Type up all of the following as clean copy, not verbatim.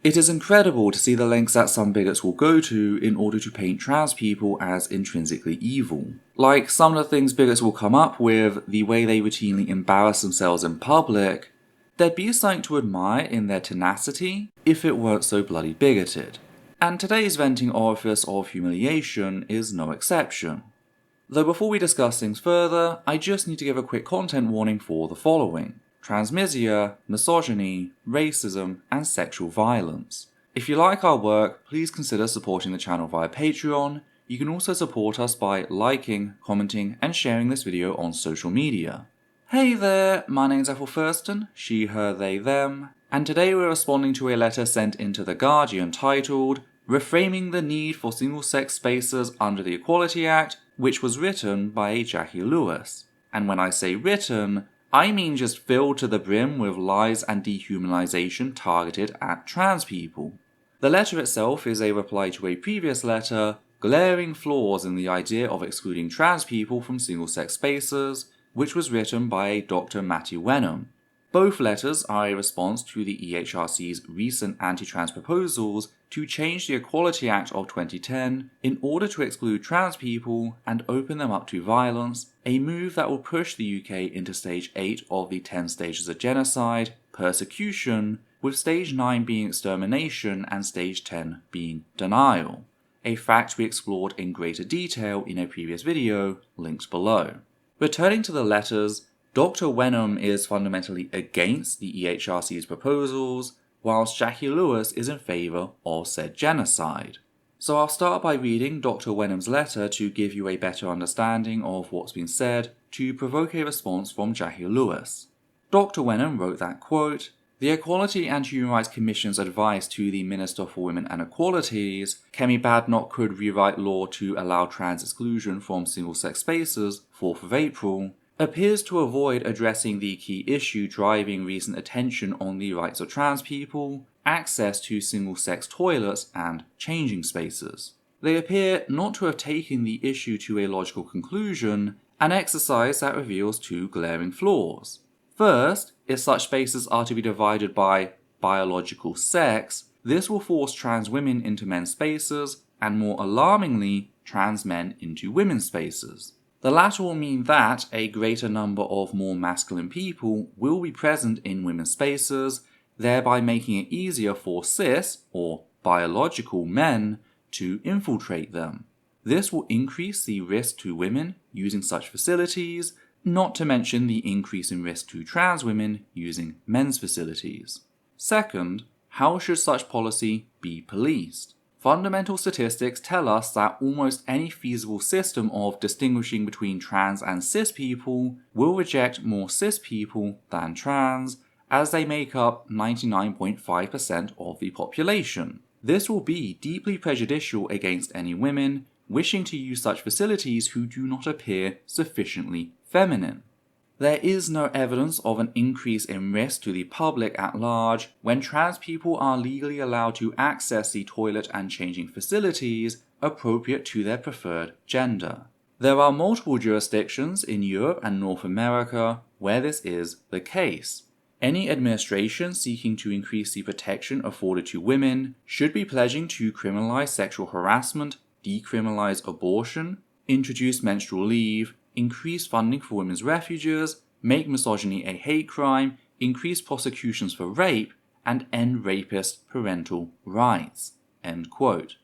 It is incredible to see the lengths that some bigots will go to in order to paint trans people as intrinsically evil. Like some of the things bigots will come up with, the way they routinely embarrass themselves in public, there'd be something to admire in their tenacity if it weren't so bloody bigoted. And today's venting orifice of humiliation is no exception. Though before we discuss things further, I just need to give a quick content warning for the following: transphobia, misogyny, racism, and sexual violence. If you like our work, please consider supporting the channel via Patreon. You can also support us by liking, commenting, and sharing this video on social media. Hey there, my name's Ethel Thurston, she, her, they, them, and today we're responding to a letter sent into The Guardian titled Reframing the Need for Single-Sex Spaces Under the Equality Act, which was written by Jackie Lewis. And when I say written, I mean just filled to the brim with lies and dehumanization targeted at trans people. The letter itself is a reply to a previous letter, glaring flaws in the idea of excluding trans people from single-sex spaces, which was written by a Dr. Matthew Wenham. Both letters are a response to the EHRC's recent anti-trans proposals to change the Equality Act of 2010 in order to exclude trans people and open them up to violence, a move that will push the UK into Stage 8 of the 10 stages of genocide, persecution, with Stage 9 being extermination and Stage 10 being denial, a fact we explored in greater detail in a previous video, linked below. Returning to the letters, Dr. Wenham is fundamentally against the EHRC's proposals, whilst Jackie Lewis is in favour of said genocide. So I'll start by reading Dr. Wenham's letter to give you a better understanding of what's been said to provoke a response from Jackie Lewis. Dr. Wenham wrote that, quote, "The Equality and Human Rights Commission's advice to the Minister for Women and Equalities, Kemi Badenoch, could rewrite law to allow trans exclusion from single-sex spaces, 4th of April, appears to avoid addressing the key issue driving recent attention on the rights of trans people, access to single-sex toilets and changing spaces. They appear not to have taken the issue to a logical conclusion, an exercise that reveals two glaring flaws. First, if such spaces are to be divided by biological sex, this will force trans women into men's spaces, and more alarmingly, trans men into women's spaces. The latter will mean that a greater number of more masculine people will be present in women's spaces, thereby making it easier for cis, or biological men, to infiltrate them. This will increase the risk to women using such facilities, not to mention the increase in risk to trans women using men's facilities. Second, how should such policy be policed? Fundamental statistics tell us that almost any feasible system of distinguishing between trans and cis people will reject more cis people than trans, as they make up 99.5% of the population. This will be deeply prejudicial against any women wishing to use such facilities who do not appear sufficiently feminine. There is no evidence of an increase in risk to the public at large when trans people are legally allowed to access the toilet and changing facilities appropriate to their preferred gender. There are multiple jurisdictions in Europe and North America where this is the case. Any administration seeking to increase the protection afforded to women should be pledging to criminalize sexual harassment, decriminalize abortion, introduce menstrual leave, increase funding for women's refuges, make misogyny a hate crime, increase prosecutions for rape, and end rapist parental rights." End quote.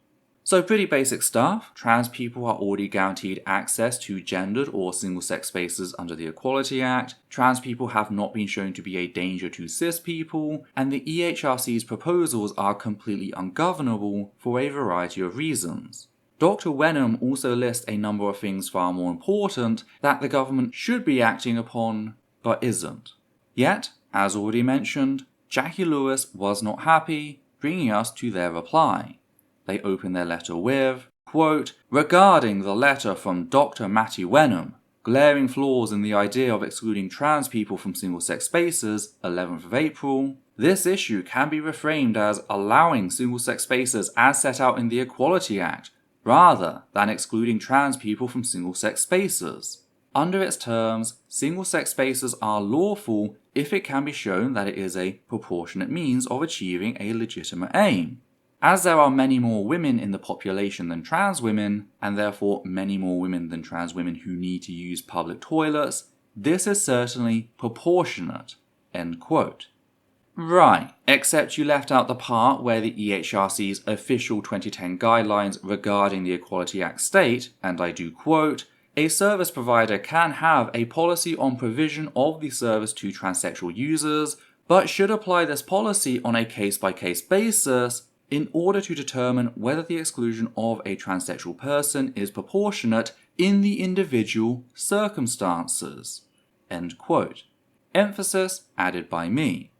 So pretty basic stuff. Trans people are already guaranteed access to gendered or single-sex spaces under the Equality Act. Trans people have not been shown to be a danger to cis people, and the EHRC's proposals are completely ungovernable for a variety of reasons. Dr. Wenham also lists a number of things far more important that the government should be acting upon, but isn't. Yet, as already mentioned, Jackie Lewis was not happy, bringing us to their reply. They open their letter with, quote, "Regarding the letter from Dr. Matthew Wenham, glaring flaws in the idea of excluding trans people from single-sex spaces, 11th of April, this issue can be reframed as allowing single-sex spaces as set out in the Equality Act, rather than excluding trans people from single-sex spaces. under its terms, single-sex spaces are lawful if it can be shown that it is a proportionate means of achieving a legitimate aim. As there are many more women in the population than trans women, and therefore many more women than trans women who need to use public toilets, this is certainly proportionate." End quote. Right, except you left out the part where the EHRC's official 2010 guidelines regarding the Equality Act state, and I do quote, "A service provider can have a policy on provision of the service to transsexual users, but should apply this policy on a case-by-case basis in order to determine whether the exclusion of a transsexual person is proportionate in the individual circumstances." End quote. Emphasis added by me.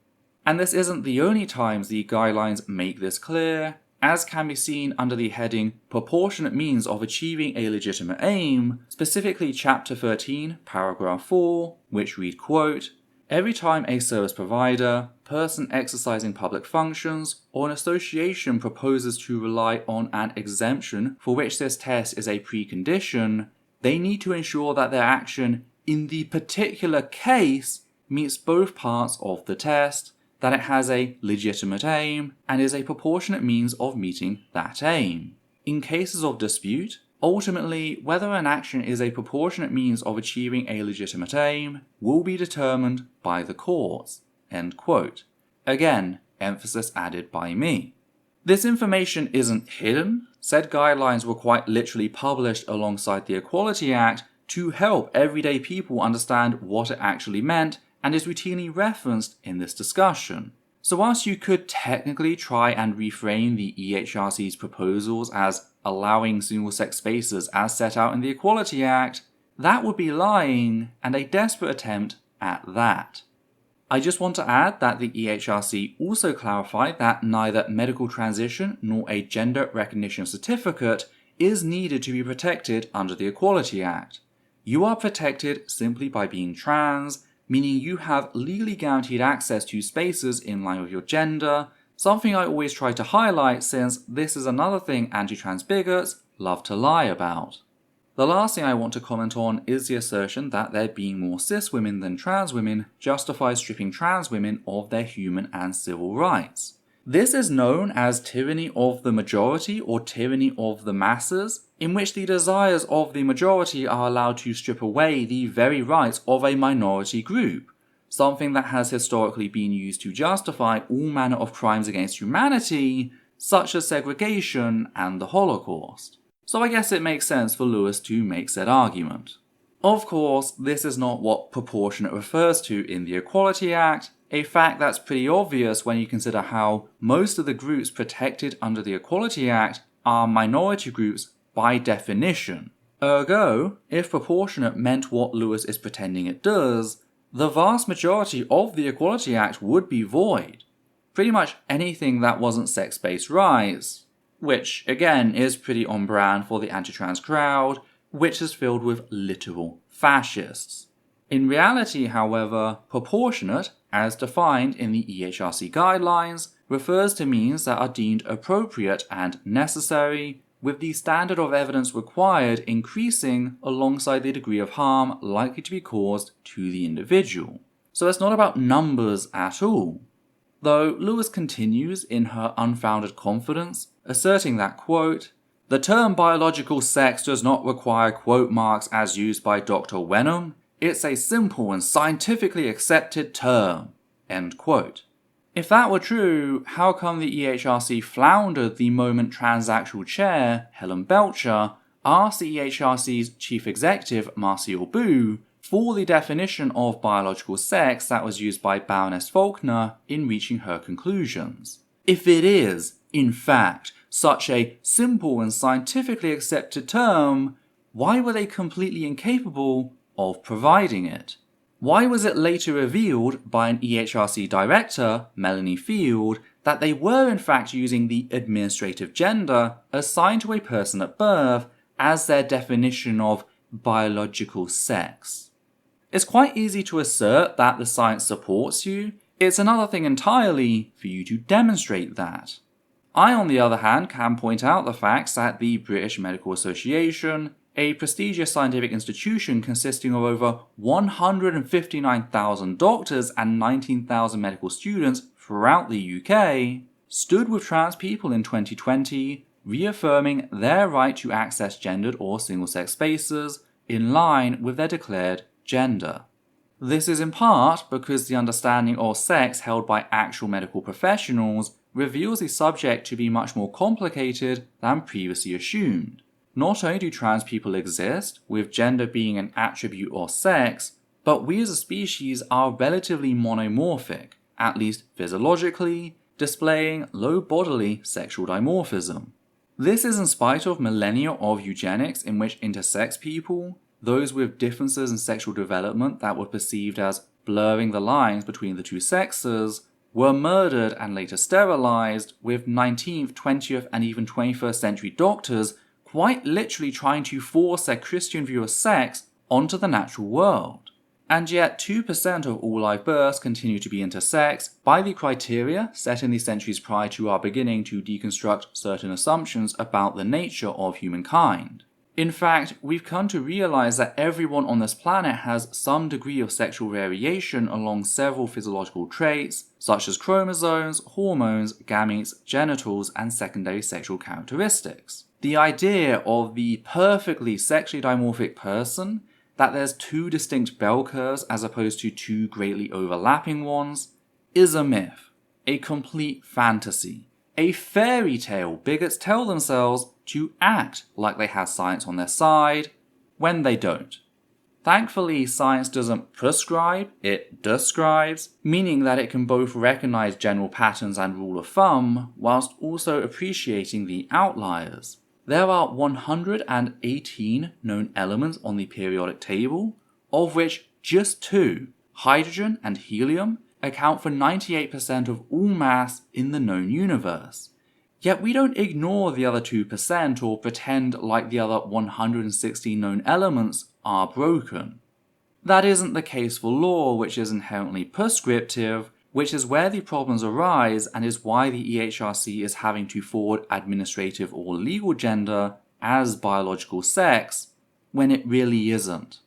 And this isn't the only times the guidelines make this clear, as can be seen under the heading Proportionate Means of Achieving a Legitimate Aim, specifically Chapter 13, Paragraph 4, which read, quote, "Every time a service provider, person exercising public functions, or an association proposes to rely on an exemption for which this test is a precondition, they need to ensure that their action in the particular case meets both parts of the test, that it has a legitimate aim, and is a proportionate means of meeting that aim. In cases of dispute, ultimately whether an action is a proportionate means of achieving a legitimate aim will be determined by the courts." End quote. Again, emphasis added by me. This information isn't hidden. Said guidelines were quite literally published alongside the Equality Act to help everyday people understand what it actually meant, and is routinely referenced in this discussion. So whilst you could technically try and reframe the EHRC's proposals as allowing single-sex spaces as set out in the Equality Act, that would be lying, and a desperate attempt at that. I just want to add that the EHRC also clarified that neither medical transition nor a gender recognition certificate is needed to be protected under the Equality Act. You are protected simply by being trans, meaning you have legally guaranteed access to spaces in line with your gender, something I always try to highlight since this is another thing anti-trans bigots love to lie about. The last thing I want to comment on is the assertion that there being more cis women than trans women justifies stripping trans women of their human and civil rights. This is known as tyranny of the majority or tyranny of the masses, in which the desires of the majority are allowed to strip away the very rights of a minority group, something that has historically been used to justify all manner of crimes against humanity, such as segregation and the Holocaust. So I guess it makes sense for Lewis to make said argument. Of course, this is not what proportionate refers to in the Equality Act, a fact that's pretty obvious when you consider how most of the groups protected under the Equality Act are minority groups by definition. Ergo, if proportionate meant what Lewis is pretending it does, the vast majority of the Equality Act would be void. Pretty much anything that wasn't sex-based rights, which again is pretty on brand for the anti-trans crowd, which is filled with literal fascists. In reality, however, proportionate, as defined in the EHRC guidelines, refers to means that are deemed appropriate and necessary, with the standard of evidence required increasing alongside the degree of harm likely to be caused to the individual. So it's not about numbers at all. Though Lewis continues in her unfounded confidence, asserting that, quote, "The term biological sex does not require quote marks as used by Dr. Wenham. It's a simple and scientifically accepted term." End quote. If that were true, how come the EHRC floundered the moment transactional chair, Helen Belcher, asked the EHRC's chief executive, Marcel Boo, for the definition of biological sex that was used by Baroness Faulkner in reaching her conclusions? If it is, in fact, such a simple and scientifically accepted term, why were they completely incapable of providing it? Why was it later revealed by an EHRC director, Melanie Field, that they were in fact using the administrative gender assigned to a person at birth as their definition of biological sex? It's quite easy to assert that the science supports you. It's another thing entirely for you to demonstrate that. I, on the other hand, can point out the facts that the British Medical Association, a prestigious scientific institution consisting of over 159,000 doctors and 19,000 medical students throughout the UK, stood with trans people in 2020, reaffirming their right to access gendered or single-sex spaces in line with their declared gender. This is in part because the understanding of sex held by actual medical professionals reveals the subject to be much more complicated than previously assumed. Not only do trans people exist, with gender being an attribute or sex, but we as a species are relatively monomorphic, at least physiologically, displaying low bodily sexual dimorphism. This is in spite of millennia of eugenics in which intersex people, those with differences in sexual development that were perceived as blurring the lines between the two sexes, were murdered and later sterilized, with 19th, 20th, and even 21st century doctors quite literally trying to force their Christian view of sex onto the natural world. And yet 2% of all live births continue to be intersex by the criteria set in the centuries prior to our beginning to deconstruct certain assumptions about the nature of humankind. In fact, we've come to realize that everyone on this planet has some degree of sexual variation along several physiological traits, such as chromosomes, hormones, gametes, genitals, and secondary sexual characteristics. The idea of the perfectly sexually dimorphic person, that there's two distinct bell curves as opposed to two greatly overlapping ones, is a myth, a complete fantasy, a fairy tale bigots tell themselves to act like they have science on their side when they don't. Thankfully, science doesn't prescribe, it describes, meaning that it can both recognize general patterns and rule of thumb, whilst also appreciating the outliers. There are 118 known elements on the periodic table, of which just 2, hydrogen and helium, account for 98% of all mass in the known universe. Yet we don't ignore the other 2% or pretend like the other 116 known elements are broken. That isn't the case for law, which is inherently prescriptive, which is where the problems arise and is why the EHRC is having to forward administrative or legal gender as biological sex, when it really isn't.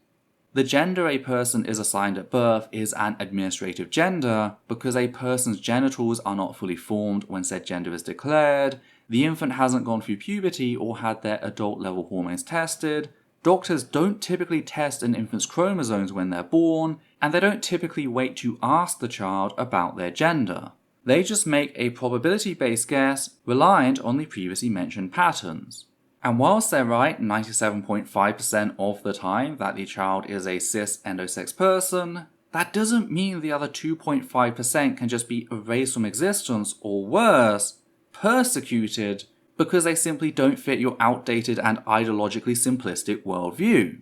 The gender a person is assigned at birth is an administrative gender because a person's genitals are not fully formed when said gender is declared, the infant hasn't gone through puberty or had their adult level hormones tested, doctors don't typically test an infant's chromosomes when they're born, and they don't typically wait to ask the child about their gender. They just make a probability-based guess reliant on the previously mentioned patterns. And whilst they're right 97.5% of the time that the child is a cis endosex person, that doesn't mean the other 2.5% can just be erased from existence or worse, persecuted, because they simply don't fit your outdated and ideologically simplistic worldview.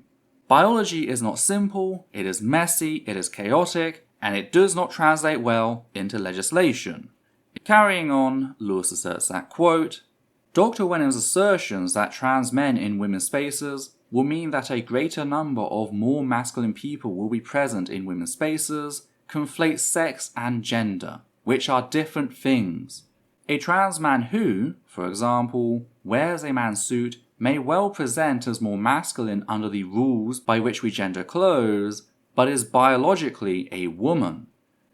Biology is not simple, it is messy, it is chaotic, and it does not translate well into legislation. Carrying on, Lewis asserts that, quote, Dr. Wenham's assertions that trans men in women's spaces will mean that a greater number of more masculine people will be present in women's spaces conflate sex and gender, which are different things. A trans man who, for example, wears a man's suit may well present as more masculine under the rules by which we gender clothes, but is biologically a woman.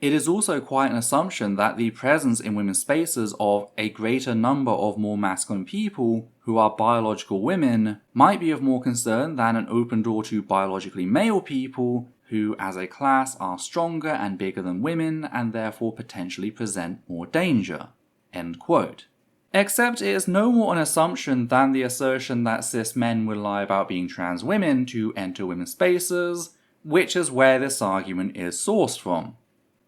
It is also quite an assumption that the presence in women's spaces of a greater number of more masculine people who are biological women might be of more concern than an open door to biologically male people who as a class are stronger and bigger than women and therefore potentially present more danger. End quote. Except it is no more an assumption than the assertion that cis men would lie about being trans women to enter women's spaces, which is where this argument is sourced from.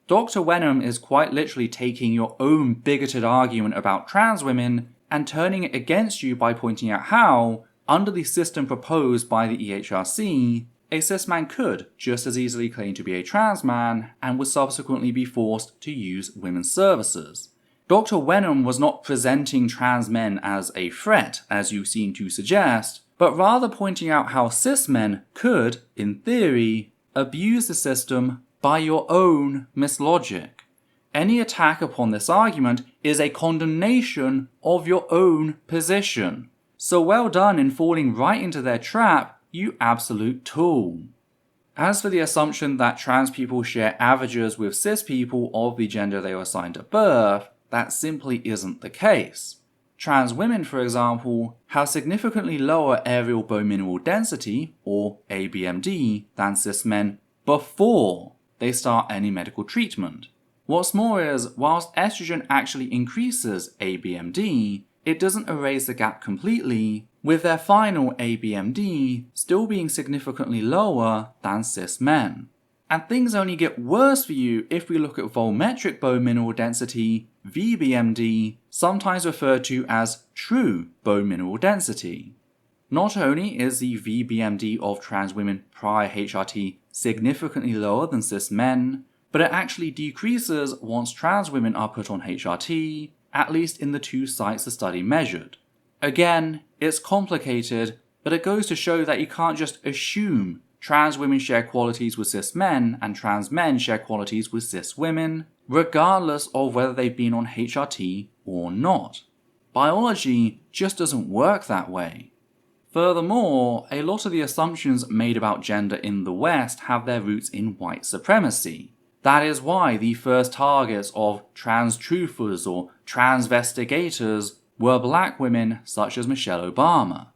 Dr. Wenham is quite literally taking your own bigoted argument about trans women and turning it against you by pointing out how, under the system proposed by the EHRC, a cis man could just as easily claim to be a trans man and would subsequently be forced to use women's services. Dr. Wenham was not presenting trans men as a threat, as you seem to suggest, but rather pointing out how cis men could, in theory, abuse the system by your own mislogic. Any attack upon this argument is a condemnation of your own position. So well done in falling right into their trap, you absolute tool. As for the assumption that trans people share averages with cis people of the gender they were assigned at birth, that simply isn't the case. Trans women, for example, have significantly lower aerial bone mineral density, or ABMD, than cis men before they start any medical treatment. What's more is, whilst estrogen actually increases ABMD, it doesn't erase the gap completely, with their final ABMD still being significantly lower than cis men. And things only get worse for you if we look at volumetric bone mineral density, VBMD, sometimes referred to as true bone mineral density. Not only is the VBMD of trans women prior HRT significantly lower than cis men, but it actually decreases once trans women are put on HRT, at least in the 2 sites the study measured. Again, it's complicated, but it goes to show that you can't just assume trans women share qualities with cis men and trans men share qualities with cis women, regardless of whether they've been on HRT or not. Biology just doesn't work that way. Furthermore, a lot of the assumptions made about gender in the West have their roots in white supremacy. That is why the first targets of trans truthers or transvestigators were black women such as Michelle Obama.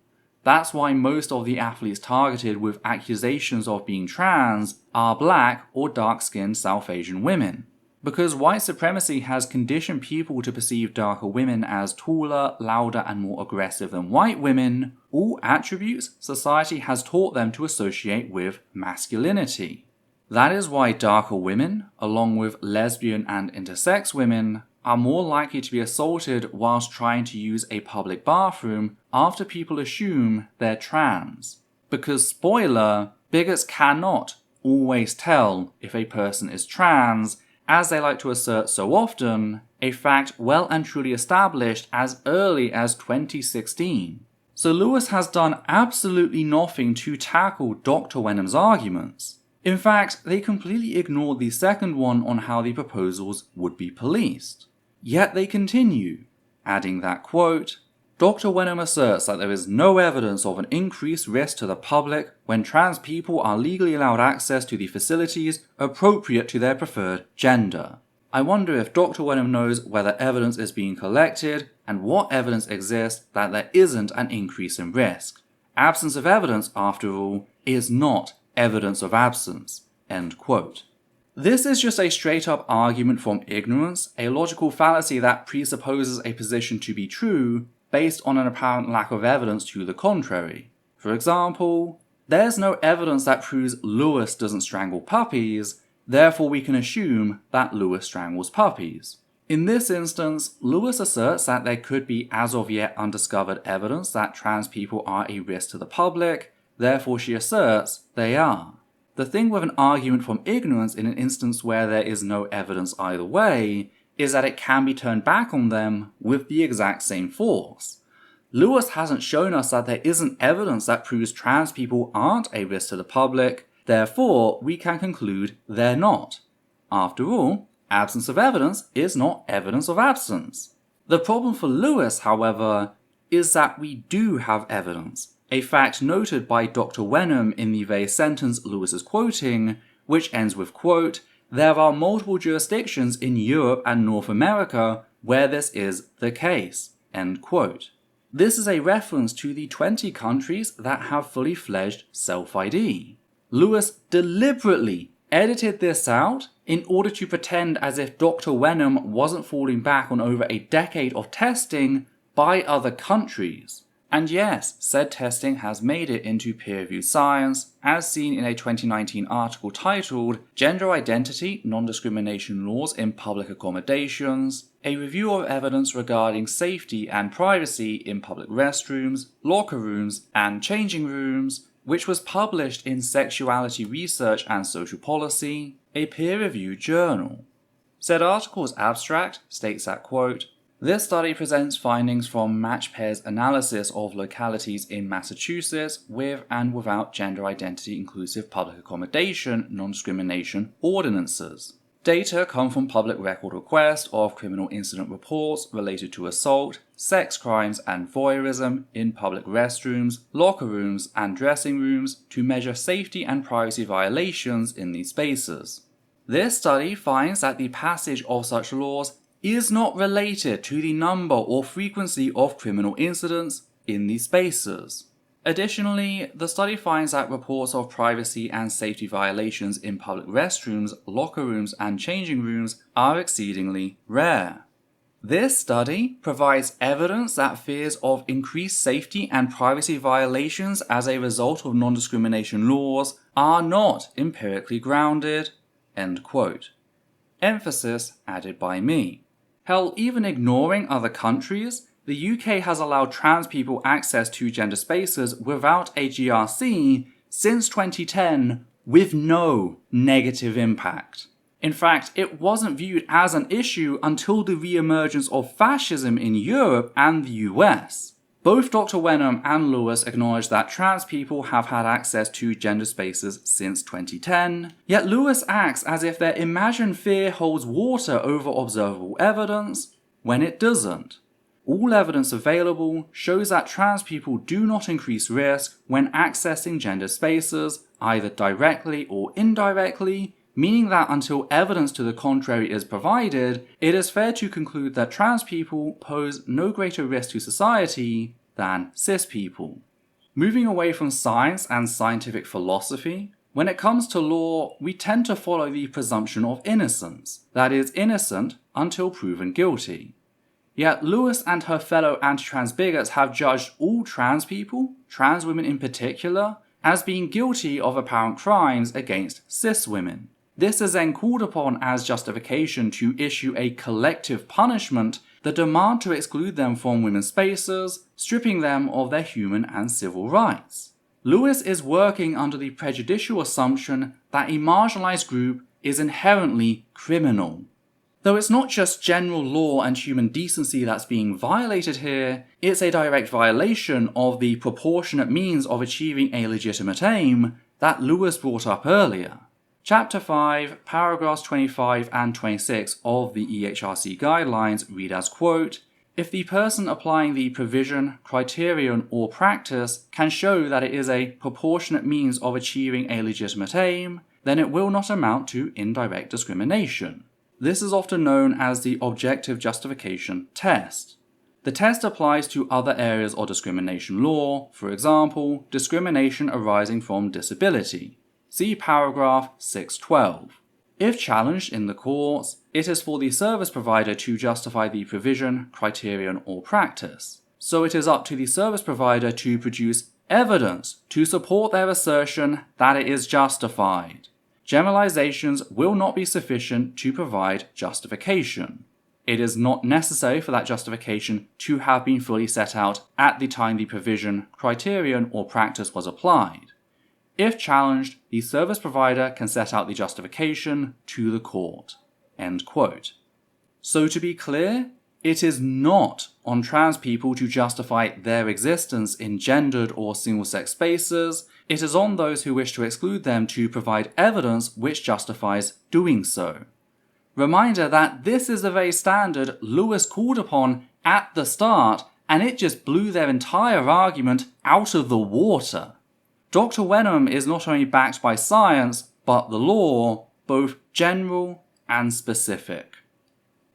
That's why most of the athletes targeted with accusations of being trans are black or dark-skinned South Asian women. Because white supremacy has conditioned people to perceive darker women as taller, louder, and more aggressive than white women, all attributes society has taught them to associate with masculinity. That is why darker women, along with lesbian and intersex women, are more likely to be assaulted whilst trying to use a public bathroom after people assume they're trans. Because, spoiler, bigots cannot always tell if a person is trans, as they like to assert so often, a fact well and truly established as early as 2016. So Lewis has done absolutely nothing to tackle Dr. Wenham's arguments. In fact, they completely ignored the second one on how the proposals would be policed. Yet they continue, adding that, quote, Dr. Wenham asserts that there is no evidence of an increased risk to the public when trans people are legally allowed access to the facilities appropriate to their preferred gender. I wonder if Dr. Wenham knows whether evidence is being collected and what evidence exists that there isn't an increase in risk. Absence of evidence, after all, is not evidence of absence. End quote. This is just a straight-up argument from ignorance, a logical fallacy that presupposes a position to be true based on an apparent lack of evidence to the contrary. For example, there's no evidence that proves Lewis doesn't strangle puppies, therefore we can assume that Lewis strangles puppies. In this instance, Lewis asserts that there could be as of yet undiscovered evidence that trans people are a risk to the public, therefore she asserts they are. The thing with an argument from ignorance in an instance where there is no evidence either way is that it can be turned back on them with the exact same force. Lewis hasn't shown us that there isn't evidence that proves trans people aren't a risk to the public, therefore we can conclude they're not. After all, absence of evidence is not evidence of absence. The problem for Lewis, however, is that we do have evidence, a fact noted by Dr. Wenham in the very sentence Lewis is quoting, which ends with, quote, there are multiple jurisdictions in Europe and North America where this is the case, end quote. This is a reference to the 20 countries that have fully fledged self-ID. Lewis deliberately edited this out in order to pretend as if Dr. Wenham wasn't falling back on over a decade of testing by other countries. And yes, said testing has made it into peer-reviewed science, as seen in a 2019 article titled Gender Identity, Non-Discrimination Laws in Public Accommodations, a review of evidence regarding safety and privacy in public restrooms, locker rooms, and changing rooms, which was published in Sexuality Research and Social Policy, a peer-reviewed journal. Said article's abstract states that, quote, this study presents findings from match pairs analysis of localities in Massachusetts with and without gender identity inclusive public accommodation non-discrimination ordinances. Data come from public record requests of criminal incident reports related to assault, sex crimes, and voyeurism in public restrooms, locker rooms, and dressing rooms to measure safety and privacy violations in these spaces. This study finds that the passage of such laws is not related to the number or frequency of criminal incidents in these spaces. Additionally, the study finds that reports of privacy and safety violations in public restrooms, locker rooms, and changing rooms are exceedingly rare. This study provides evidence that fears of increased safety and privacy violations as a result of non-discrimination laws are not empirically grounded. End quote. Emphasis added by me. Hell, even ignoring other countries, the UK has allowed trans people access to gender spaces without a GRC since 2010 with no negative impact. In fact, it wasn't viewed as an issue until the re-emergence of fascism in Europe and the US. Both Dr. Wenham and Lewis acknowledge that trans people have had access to gender spaces since 2010, yet Lewis acts as if their imagined fear holds water over observable evidence when it doesn't. All evidence available shows that trans people do not increase risk when accessing gender spaces, either directly or indirectly, meaning that until evidence to the contrary is provided, it is fair to conclude that trans people pose no greater risk to society than cis people. Moving away from science and scientific philosophy, when it comes to law, we tend to follow the presumption of innocence, that is, innocent until proven guilty. Yet Lewis and her fellow anti-trans bigots have judged all trans people, trans women in particular, as being guilty of apparent crimes against cis women. This is then called upon as justification to issue a collective punishment, the demand to exclude them from women's spaces, stripping them of their human and civil rights. Lewis is working under the prejudicial assumption that a marginalized group is inherently criminal. Though it's not just general law and human decency that's being violated here, it's a direct violation of the proportionate means of achieving a legitimate aim that Lewis brought up earlier. Chapter 5, paragraphs 25 and 26 of the EHRC guidelines read as quote, "If the person applying the provision, criterion, or practice can show that it is a proportionate means of achieving a legitimate aim, then it will not amount to indirect discrimination." This is often known as the objective justification test. The test applies to other areas of discrimination law, for example, discrimination arising from disability. See paragraph 612. If challenged in the courts, it is for the service provider to justify the provision, criterion, or practice. So it is up to the service provider to produce evidence to support their assertion that it is justified. Generalizations will not be sufficient to provide justification. It is not necessary for that justification to have been fully set out at the time the provision, criterion, or practice was applied. If challenged, the service provider can set out the justification to the court. End quote. So to be clear, it is not on trans people to justify their existence in gendered or single-sex spaces. It is on those who wish to exclude them to provide evidence which justifies doing so. Reminder that this is the very standard Lewis called upon at the start, and it just blew their entire argument out of the water. Dr. Wenham is not only backed by science, but the law, both general and specific.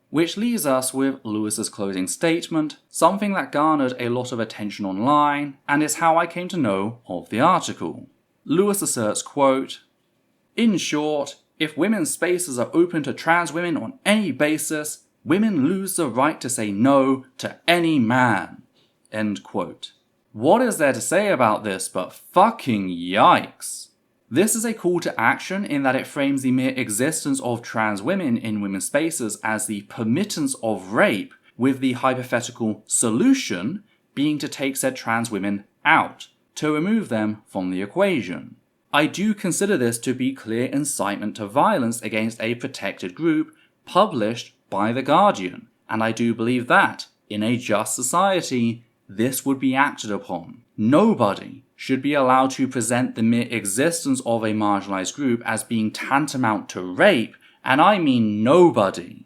Which leaves us with Lewis's closing statement, something that garnered a lot of attention online, and is how I came to know of the article. Lewis asserts, quote, "In short, if women's spaces are open to trans women on any basis, women lose the right to say no to any man." End quote. What is there to say about this but fucking yikes? This is a call to action in that it frames the mere existence of trans women in women's spaces as the permittance of rape, with the hypothetical solution being to take said trans women out, to remove them from the equation. I do consider this to be clear incitement to violence against a protected group published by The Guardian, and I do believe that, in a just society, this would be acted upon. Nobody should be allowed to present the mere existence of a marginalized group as being tantamount to rape And I mean nobody.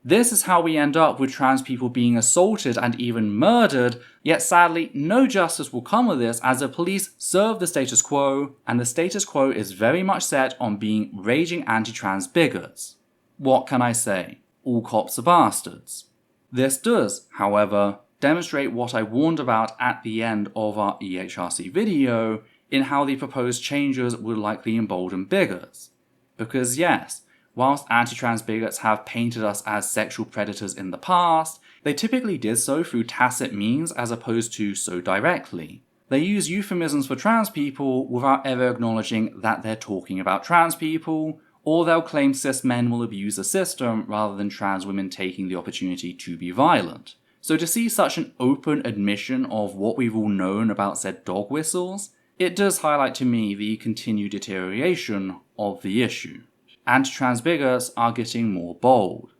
This is how we end up with trans people being assaulted and even murdered, yet sadly no justice will come of this as the police serve the status quo, and the status quo is very much set on being raging anti-trans bigots. What can I say? All cops are bastards. This does, however, demonstrate what I warned about at the end of our EHRC video, in how the proposed changes would likely embolden bigots. Because yes, whilst anti-trans bigots have painted us as sexual predators in the past, they typically did so through tacit means as opposed to so directly. They use euphemisms for trans people without ever acknowledging that they're talking about trans people, or they'll claim cis men will abuse the system rather than trans women taking the opportunity to be violent. So to see such an open admission of what we've all known about said dog whistles, it does highlight to me the continued deterioration of the issue. Anti-trans bigots are getting more bold.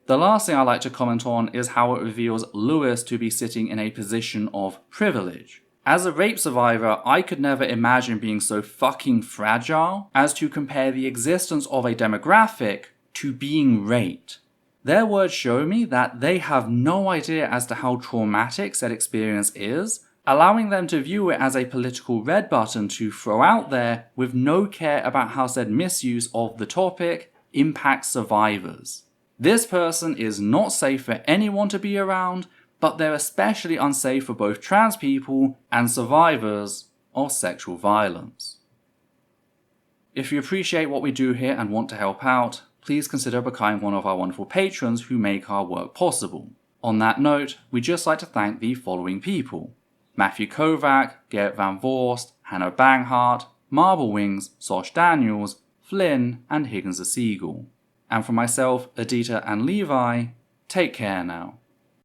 The last thing I like to comment on is how it reveals Lewis to be sitting in a position of privilege. As a rape survivor, I could never imagine being so fucking fragile as to compare the existence of a demographic to being raped. Their words show me that they have no idea as to how traumatic said experience is, allowing them to view it as a political red button to throw out there with no care about how said misuse of the topic impacts survivors. This person is not safe for anyone to be around, but they're especially unsafe for both trans people and survivors of sexual violence. If you appreciate what we do here and want to help out, please consider becoming one of our wonderful patrons who make our work possible. On that note, we'd just like to thank the following people: Matthew Kovac, Gerrit Van Voorst, Hannah Banghart, Marble Wings, Sosh Daniels, Flynn, and Higgins the Seagull. And for myself, Adita and Levi, take care now.